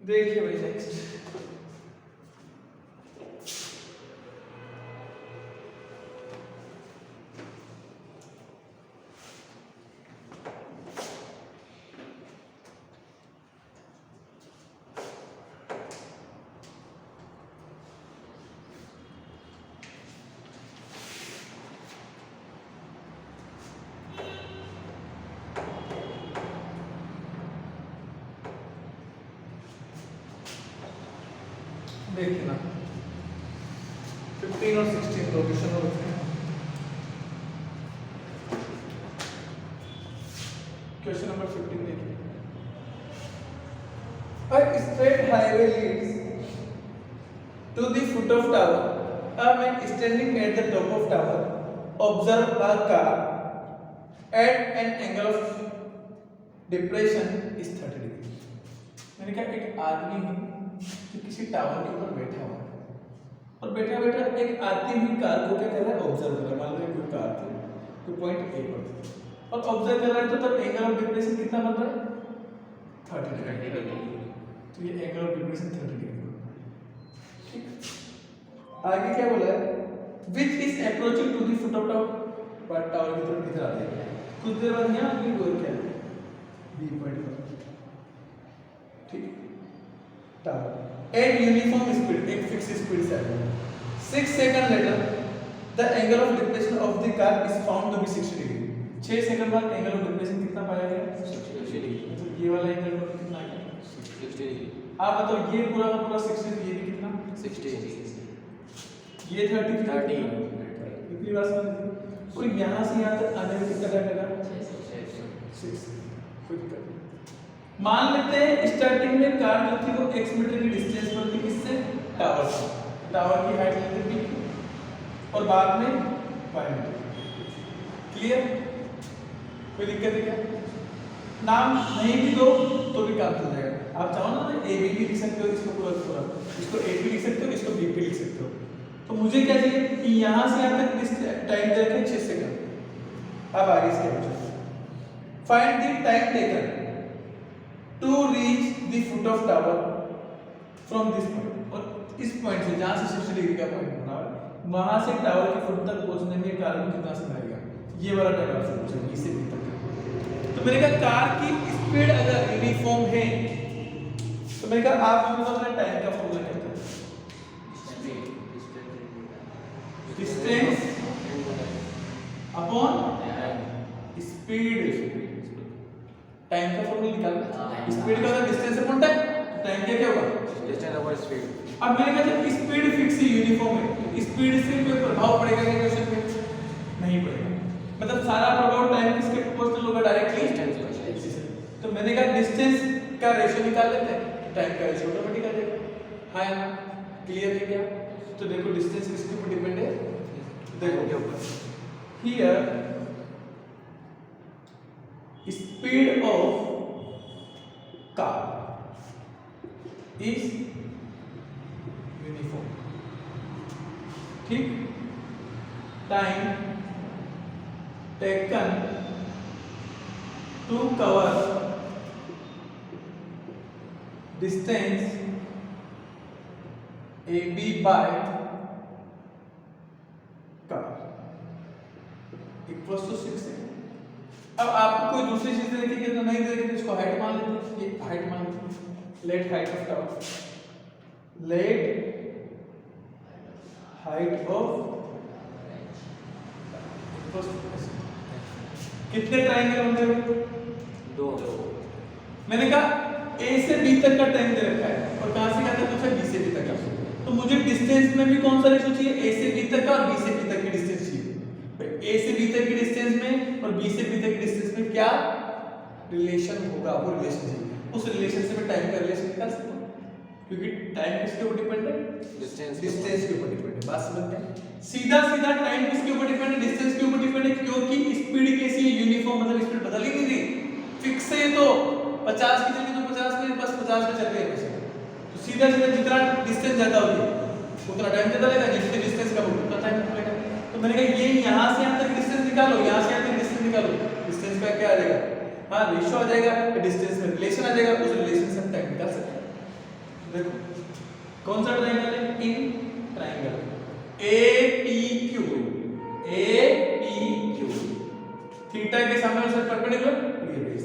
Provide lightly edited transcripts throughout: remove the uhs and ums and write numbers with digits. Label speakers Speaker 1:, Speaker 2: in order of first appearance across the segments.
Speaker 1: देखिए भाई नेक्स्ट देखिए ना 15 और 16 लोकेशन और क्वेश्चन नंबर 15 देखिए A straight highway leads to the foot of tower. A man standing at the top of tower observe a car at an angle of depression is 30 degree. मैंने कहा एक आदमी है जो किसी टावर के ऊपर बैठा हुआ है और बैठा बैठा एक आती हुई कार को क्या कर रहा है ऑब्जर्व कर रहा है। मान लो कोई कार थी तो पॉइंट ए पर और ऑब्जर्व कर रहा है तो तब एंगल ऑफ डिप्रेशन कितना बन रहा है 30 डिग्री। तो ये एंगल ऑफ डिप्रेशन 30 डिग्री। ठीक आगे क्या बोला है which is approaching to the foot of tower पर टावर की तरफ इधर आ जाएगा कुछ देर बाद यहां भी गोल क्या है बी पॉइंट पर। ठीक टावर एट यूनिफॉर्म स्पीड एक फिक्स स्पीड से आएगा 6 second later the angle of depression of the car is found to be 60 degree. 6 second बाद एंगल ऑफ डिप्रेशन कितना पाया गया 60 डिग्री। तो ये वाला एंगल कितना आ गया 60 डिग्री। आप बताओ ये पूरा का पूरा 60 ये भी कितना 60 ये 30 कितनी बार समझ तो यहां से यहां तक आने में कितना टाइम लगा 6 कोई दिक्कत नहीं। मान लेते हैं स्टार्टिंग में कार जो थी वो x मीटर की डिस्टेंस पर थी किससे टावर से। टावर की हाइट लेते थी और बाद में y मीटर। क्लियर कोई दिक्कत है क्या नाम नहीं भी दो तो भी काम चल जाएगा। आप चाहो ना ए बी भी लिख सकते हो इसको पूरा इसको ए भी लिख सकते हो इसको बी भी लिख सकते हो। तो मुझे क्या चाहिए कि यहां से यहां तक टाइम दे रखे 6 सेकंड। अब आगे इसके पूछो find the time taken to reach the foot of tower from this point और इस पॉइंट से जहां से 60 डिग्री का पॉइंट बना है वहां से टावर के फुट तक पहुंचने में कार को कितना समय लगेगा ये वाला टाइम आपसे पूछेंगे इससे भी तक। तो मैंने कहा कार की स्पीड अगर यूनिफॉर्म है तो मैंने कहा आप मुझे बताओ टाइम का फॉर्मूला क्या होता है डिस्टेंस अपॉन स्पीड। टाइम का फॉर्मूला निकालना स्पीड का अगर डिस्टेंस अपॉन टाइम क्या होगा
Speaker 2: डिस्टेंस अपॉन स्पीड।
Speaker 1: अब मैंने कहा जब स्पीड फिक्स है यूनिफॉर्म है स्पीड से कोई प्रभाव पड़ेगा क्या क्वेश्चन पे नहीं पड़ेगा। मतलब सारा प्रभाव टाइम किसके प्रोपोर्शनल होगा डायरेक्टली डिस्टेंस। तो मैंने कहा डिस्टेंस का रेशियो निकाल लेते हैं टाइम का रेशियो ऑटोमेटिक आ जाएगा। हां ना क्लियर है क्या। तो देखो डिस्टेंस किसके ऊपर डिपेंड है देखो क्या ऊपर here speed of car is uniform। ठीक time taken to cover distance AB by car equals to 6 second. अब आपको कोई दूसरी चीज दे रखी है तो नहीं दे रखी तो इसको हाइट मान लेते हैं। ये हाइट मान लेते हैं let height of tower let height of कितने ट्रायंगल होंगे
Speaker 2: दो।
Speaker 1: मैंने कहा ए से बी तक का टाइम दे रखा है और कहां से कहां तक पूछा बी से बी तक का। तो मुझे डिस्टेंस में भी कौन सा रेशियो चाहिए ए से बी तक का और बी से बी तक की डिस्टेंस चाहिए। ए से बी तक की डिस्टेंस में और बी से बी तक की डिस्टेंस में क्या रिलेशन होगा वो रिलेशन चाहिए। उस रिलेशन से मैं टाइम का रिलेशन निकाल सकता हूं क्योंकि टाइम किसके ऊपर डिपेंड है डिस्टेंस के ऊपर डिपेंड है। बात समझते हैं सीधा सीधा टाइम किसके ऊपर डिपेंड है डिस्टेंस के ऊपर डिपेंड है क्योंकि स्पीड कैसी है यूनिफॉर्म मतलब स्पीड बदल ही नहीं रही फिक्स है। तो 50 की जगह तो 50 में बस 50 में चल रही है। तो सीधा सीधा जितना डिस्टेंस ज्यादा होगी उतना टाइम ज्यादा लगेगा जितनी डिस्टेंस कम होगी उतना टाइम लगेगा। तो मैंने कहा ये यहां से यहां तक डिस्टेंस निकालो यहां से यहां तक डिस्टेंस निकालो डिस्टेंस का क्या आ जाएगा हां रेशियो आ जाएगा डिस्टेंस में रिलेशन आ जाएगा उस रिलेशन से हम टाइम निकाल सकते हैं। देखो कौन सा ट्रायंगल है? In triangle APQ। APQ theta के सामने से परपेंडिकुलर ये बेस।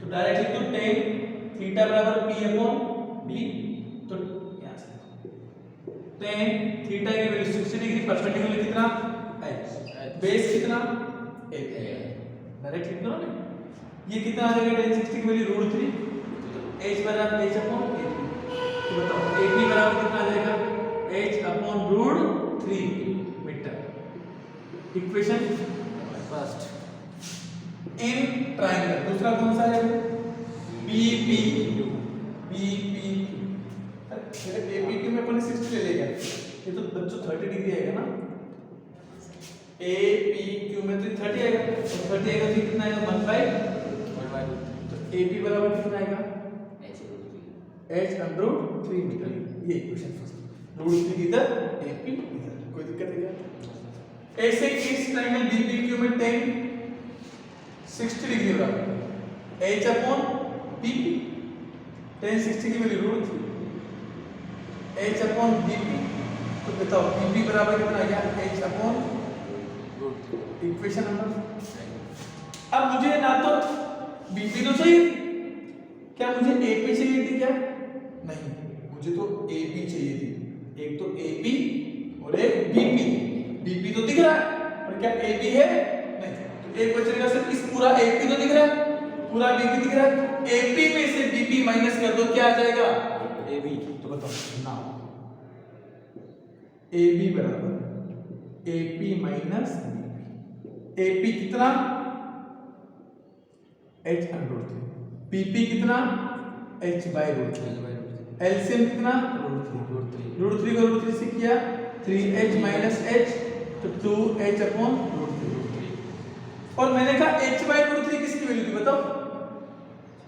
Speaker 1: तो डायरेक्टली तो tan थीटा बराबर P अपॉन B। तो यहां से tan थीटा की वैल्यू 60 डिग्री, परपेंडिकुलर कितना h, बेस कितना a। डायरेक्ट लिख दो ना, ये कितना आ जाएगा? tan 60 की वैल्यू √3, तो h बराबर h अपॉन a। तो बताओ AP बराबर कितना आ जाएगा? h upon √3 metre. Equation
Speaker 2: first
Speaker 1: in triangle. दूसरा कौन सा है? BPQ। BPQ अरे APQ में अपन 60 ले लेगा, ये तो बच्चों 30 डिग्री आएगा ना। APQ में तो 30 आएगा, तो 30 आएगा तो कितना आएगा? 1/, तो AP बराबर कितना आएगा? h √3 metre. ये इक्वेशन फर्स्ट, √3 इधर AP इधर, कोई दिक्कत है क्या? ऐसे इस ट्रायंगल BPQ में tan 60 डिग्री बराबर h अपॉन BP। tan 60 की वैल्यू √3, h अपॉन BP। तो बताओ BP बराबर कितना आ गया? h upon equation number. अब मुझे ना तो BP तो चाहिए थी, क्या मुझे AP चाहिए थी क्या? नहीं, मुझे तो AP चाहिए थी। एक तो AP और एक BP। BP तो दिख रहा है पर क्या AP है? नहीं, तो एक बचेगा सिर्फ इस पूरा AP तो दिख रहा है, पूरा BP दिख रहा है। AP में से BP माइनस कर दो, क्या आ जाएगा? AB। तो बताओ ना, AB बराबर AP माइनस BP। AP कितना? h √3। BP कितना? h/√3। एलसीएम कितना? √3 को √3 से किया 3h माइनस h, तो 2h अपॉन √3। और मैंने कहा h/√3 किसकी वैल्यू थी बताओ?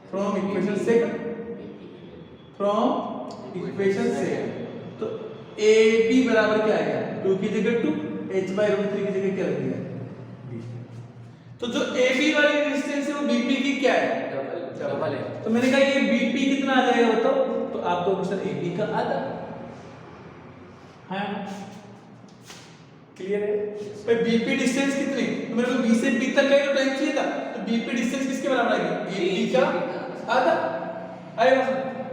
Speaker 1: From equation second, from equation second. तो AB बराबर क्या आएगा? 2 की जगह 2, h/√3 की जगह क्या लग गया? b। तो जो AB वाली रेजिस्टेंस है वो BP की क्या है? डबल है। तो मैंने कहा ये BP कितना आ जाएगा बताओ? तो आपको क्वेश्चन AB का आधा। हाँ क्लियर है? भाई BP डिस्टेंस कितनी? तो मेरे को B से P तक का टाइम चाहिए था, तो BP डिस्टेंस किसके बराबर आएगी? AB का आधा आएगा।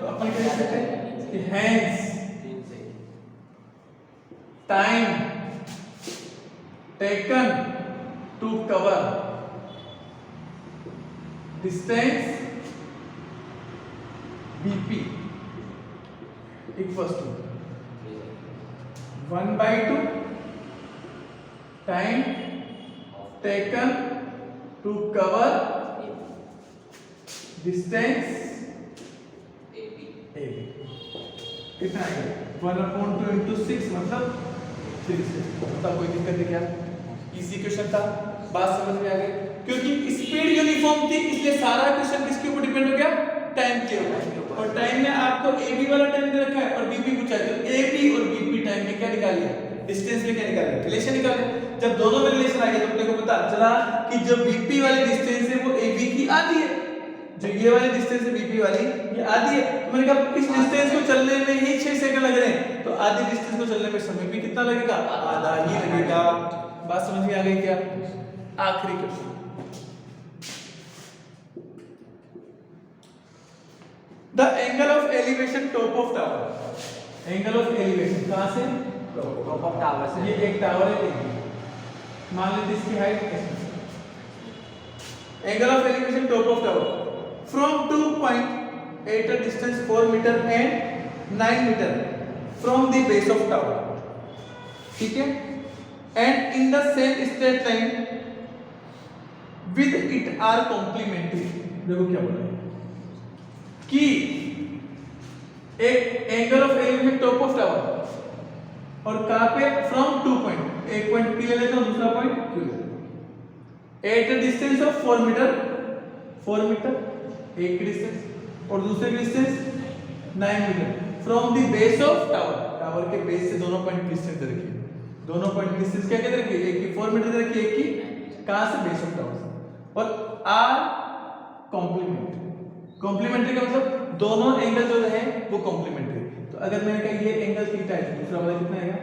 Speaker 1: तो अपन क्या लिख सकते हैं कि hence time taken to cover distance BP equals to 1/2 time taken to cover distance AB। कितना आएगा? 1/2 into 6 मतलब 6। मतलब कोई दिक्कत है क्या? इजी क्वेश्चन था, बात समझ में आ गई। क्योंकि स्पीड यूनिफॉर्म थी इसलिए सारा क्वेश्चन किसके ऊपर डिपेंड हो गया? टाइम के ऊपर। और टाइम में आपको AB वाला टाइम दे रखा है और BP पूछा है, तो AB और BP टाइम में क्या निकाल लिया? डिस्टेंस में क्या निकाल लिया? रिलेशन निकाल लिया। जब दोनों में रिलेशन आ गया तो अपने को पता चला कि जो BP वाली डिस्टेंस है वो AB की आधी है, जो ये वाली डिस्टेंस है BP वाली ये आधी है। तो मैंने कहा इस डिस्टेंस को चलने में ही 6 सेकंड लग रहे हैं, तो आधी डिस्टेंस को चलने में समय भी कितना लगेगा? आधा ही लगेगा। बात समझ में आ गई क्या? आखिरी question, the angle of elevation top of tower. Angle of elevation कहां से?
Speaker 2: टॉप ऑफ टावर से।
Speaker 1: ये एक टावर है, मान लीजिए इसकी height angle of elevation top of tower from 2 point at a distance 4 metre and 9 metre from the base of tower. ठीक है? And in the same straight line with it are complementary. देखो क्या बोला है कि एक angle of elevation top of tower और कहां पे? फ्रॉम 2 पॉइंट, एक पॉइंट P ले लेता हूं, दूसरा पॉइंट Q ले लेता हूं, at a distance of 4 metre, 4 metre एक की डिस्टेंस और दूसरे की distance 9 metre from the base of tower. Tower के बेस से दोनों पॉइंट की डिस्टेंस दे रखी है, दोनों पॉइंट की डिस्टेंस क्या दे रखी है? एक की 4 मीटर दे रखी है, एक की कहां से? बेस ऑफ टावर से। और आर कॉम्प्लीमेंट्री। कॉम्प्लीमेंट्री का मतलब दोनों एंगल जो है वो कॉम्प्लीमेंट्री। अगर मैंने कहा ये एंगल थीटा है, दूसरा वाला कितना आएगा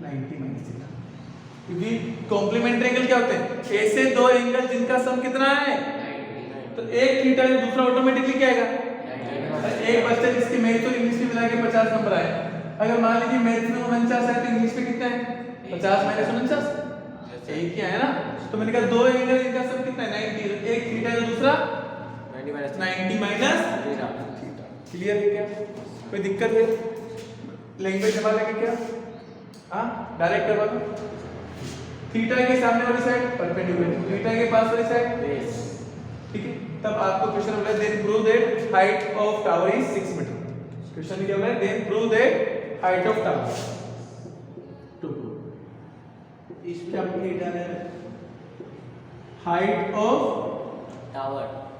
Speaker 1: 90 माइनस थीटा, क्योंकि कॉम्प्लीमेंट्री एंगल क्या होते हैं, ऐसे दो एंगल जिनका सम कितना है, तो एक थीटा है, दूसरा ऑटोमेटिकली क्या आएगा, एक बचता है जिसके मैथ और इंग्लिश में मिला के 50 नंबर आए। अगर मान लीजिए मैथ में 49 है तो इंग्लिश में कितना है 50 माइनस 49, एक ही आया ना। तो मैंने कहा दो एंगल इनका सम कितना है 90, एक थीटा है दूसरा 90 माइनस थीटा। क्लियर है क्या, कोई दिक्कत है, लैंग्वेज दबा लेंगे क्या, हाँ डायरेक्ट दबा दो। थीटा के सामने वाली साइड परपेंडिकुलर, थीटा के पास वाली साइड बेस, ठीक है। तब आपको क्वेश्चन बोला then prove that height of tower is 6 metre. Question में क्या बोला है, then prove that height of tower to prove. इसमें आपको क्या डालना है, height of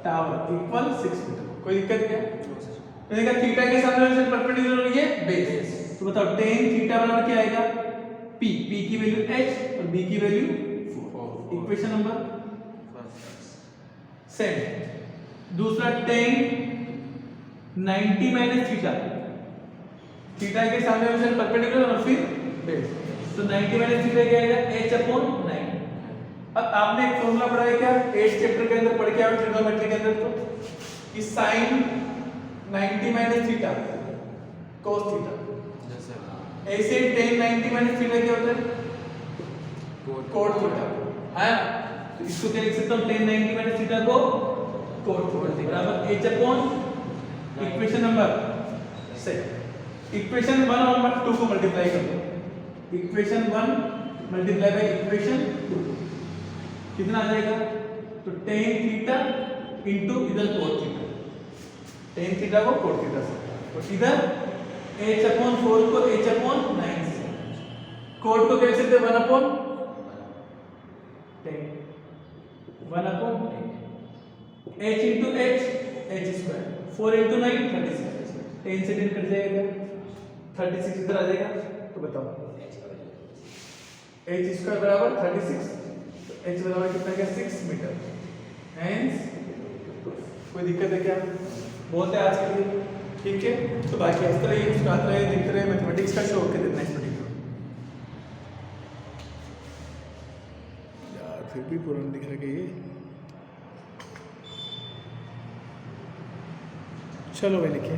Speaker 1: tower equal 6 metre. कोई दिक्कत क्या, मैंने कहा थीटा के सामने वाली साइड परपेंडिकुलर हो रही है बेस, तो बताओ tan थीटा बराबर क्या आएगा p, p की वैल्यू h और b की वैल्यू 4। Equation number same. दूसरा tan 90 माइनस थीटा, थीटा के सामने वाली साइड परपेंडिकुलर और फिर बेस, तो 90 माइनस थीटा क्या आएगा h अपॉन 9। अब आपने एक फॉर्मूला पढ़ा है क्या 8th चैप्टर के अंदर पढ़ के आए ट्रिग्नोमेट्री के अंदर, तो कि sin 90 minus theta cos theta, ऐसे tan 90 माइनस थीटा क्या होता है cot थीटा, है। तो इसको क्या लिख सकता हूं, tan 90 माइनस थीटा को cot थीटा बराबर h upon equation number 6। Equation 1 और 2 को मल्टीप्लाई कर दो, इक्वेशन 1 मल्टीप्लाई बाय इक्वेशन 2 कितना आ जाएगा, तो tan थीटा इनटू इधर cot थीटा, tan थीटा को cot थीटा से, और इधर h अपॉन 4 को h अपॉन 9 से, cot को क्या लिख सकते हैं 1 upon 10, 1 upon 10, h into h h square, 4 into 9 36, 10 से 10 कट जाएगा 36 इधर आ जाएगा। तो बताओ h स्क्वायर बराबर 36, तो h बराबर कितना क्या 6 मीटर। हेंस कोई दिक्कत है क्या, बहुत है आज के लिए, ठीक है। तो बाकी इस तरह ही सुनाते रहे, देखते रहे, मैथमेटिक्स का शौक है नेक्स्ट वीडियो। यार फिर भी पुराना दिख रहा है ये, चलो भाई लिखिए।